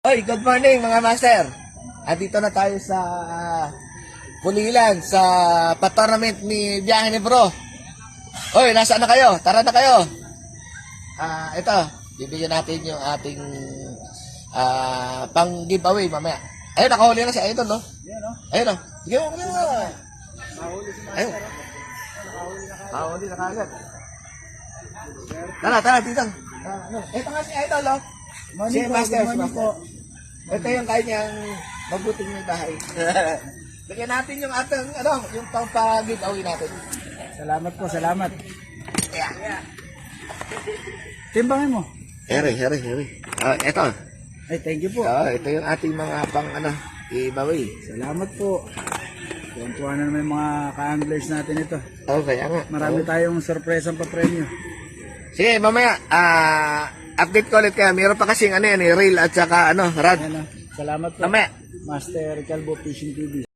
Oy, good morning mga master. Andito na tayo sa Pulilan sa pa-tournament ni Biyahe ni Bro. Oy, nasaan na kayo? Tara na kayo. Ito, bibigyan natin yung ating pang giveaway mamaya. Ayun, nakahuli na si Idol, no? Ayun, no? Sige mo, sige mo. Ayun. Nakahuli na kagad. Tara, dito. Ito nga si Idol, no? Si Master, ito yung kanyang mabuting may bahay. Bigyan natin yung ating, yung pang-giveaway natin. Salamat po, salamat. Yeah. Timbangin mo. Heri. Ito. Ay, thank you po. Ito yung ating mga giveaway. Salamat po. Tuwan-tuwa na naman yung mga ka-anglers natin ito. Okay, nga. Marami tayong sorpresang pa-premyo. Sige, mamaya, update ko ulit kayo. Meron pa kasing reel at saka rod. Salamat po. Mamaya. Master Calvo Fishing TV.